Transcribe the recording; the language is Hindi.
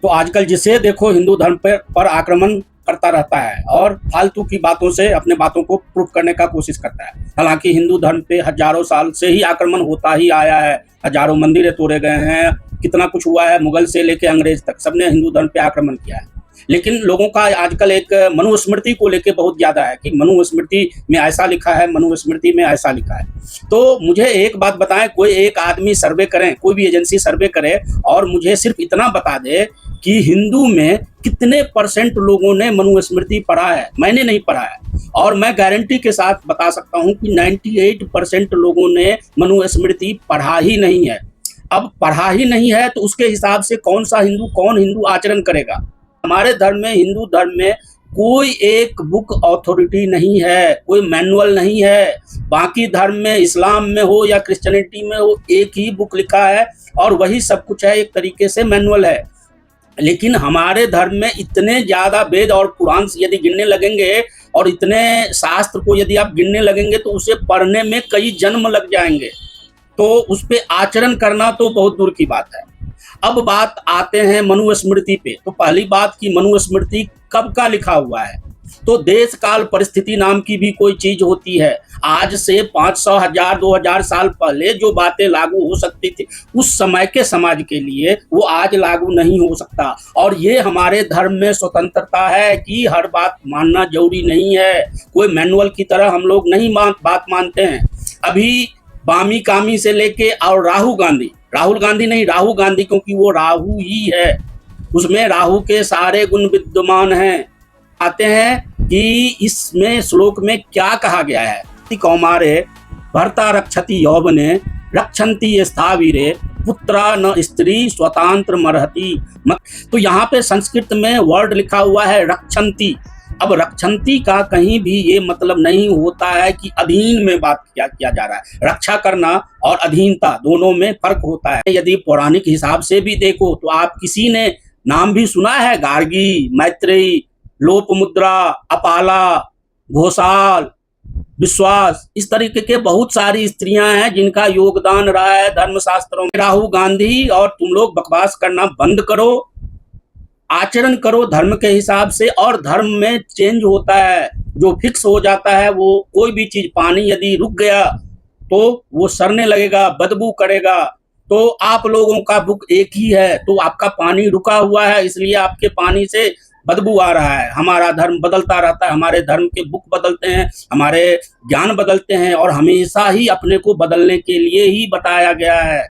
तो आजकल जिसे देखो हिंदू धर्म पर आक्रमण करता रहता है और फालतू की बातों से अपने बातों को प्रूफ करने का कोशिश करता है। हालांकि हिंदू धर्म पे हजारों साल से ही आक्रमण होता ही आया है, हजारों मंदिरें तोड़े गए हैं, कितना कुछ हुआ है, मुगल से लेकर अंग्रेज तक सबने हिंदू धर्म पे आक्रमण किया है। लेकिन लोगों का आजकल एक मनुस्मृति को लेकर बहुत ज्यादा है कि मनुस्मृति में ऐसा लिखा है, मनुस्मृति में ऐसा लिखा है। तो मुझे एक बात बताएं, कोई एक आदमी सर्वे करें, कोई भी एजेंसी सर्वे करे और मुझे सिर्फ इतना बता दे कि हिंदू में कितने % लोगों ने मनुस्मृति पढ़ा है। मैंने नहीं पढ़ा है और मैं गारंटी के साथ बता सकता हूं कि 98% लोगों ने मनुस्मृति पढ़ा ही नहीं है। अब पढ़ा ही नहीं है तो उसके हिसाब से कौन हिंदू आचरण करेगा। हमारे धर्म में, हिंदू धर्म में कोई एक बुक अथॉरिटी नहीं है, कोई मैनुअल नहीं है। बाकी धर्म में, इस्लाम में हो या क्रिश्चियनिटी में हो, एक ही बुक लिखा है और वही सब कुछ है, एक तरीके से मैनुअल है। लेकिन हमारे धर्म में इतने ज्यादा वेद और पुराण यदि गिनने लगेंगे और इतने शास्त्र को यदि आप गिनने लगेंगे तो उसे पढ़ने में कई जन्म लग जाएंगे। तो उस पे आचरण करना तो बहुत दूर की बात है। अब बात आते हैं मनुस्मृति पे। तो पहली बात कि मनुस्मृति कब का लिखा हुआ है, तो देश काल परिस्थिति नाम की भी कोई चीज होती है। आज से 500, 1000, 2000 साल पहले जो बातें लागू हो सकती थी उस समय के समाज के लिए, वो आज लागू नहीं हो सकता। और ये हमारे धर्म में स्वतंत्रता है कि हर बात मानना जरूरी नहीं है। कोई मैनुअल की तरह हम लोग नहीं बात मानते हैं। अभी बामी कामी से लेके और राहुल गांधी नहीं, राहुल गांधी, क्योंकि वो राहु ही है, उसमें राहु के सारे गुण विद्यमान हैं। आते हैं कि इसमें श्लोक में क्या कहा गया है, कौमारे भर्ता रक्षति यौवने रक्षन्ति स्थावीरे पुत्रा न स्त्री स्वतंत्र मरहति। तो यहाँ पे संस्कृत में वर्ड लिखा हुआ है रक्षन्ति। अब रक्षन्ति का कहीं भी ये मतलब नहीं होता है कि अधीन में बात किया जा रहा है। रक्षा करना और अधीनता दोनों में फर्क होता है। यदि पौराणिक हिसाब से भी देखो तो आप किसी ने नाम भी सुना है, गार्गी, मैत्रेयी, लोपमुद्रा, अपाला, घोषाल, विश्वास, इस तरीके के बहुत सारी स्त्रियां हैं जिनका योगदान रहा है धर्मशास्त्रों में। राहुल गांधी और तुम लोग बकवास करना बंद करो, आचरण करो धर्म के हिसाब से। और धर्म में चेंज होता है, जो फिक्स हो जाता है वो कोई भी चीज, पानी यदि रुक गया तो वो सड़ने लगेगा, बदबू करेगा। तो आप लोगों का बुक एक ही है, तो आपका पानी रुका हुआ है इसलिए आपके पानी से बदबू आ रहा है। हमारा धर्म बदलता रहता है, हमारे धर्म के बुक बदलते हैं, हमारे ज्ञान बदलते हैं और हमेशा ही अपने को बदलने के लिए ही बताया गया है।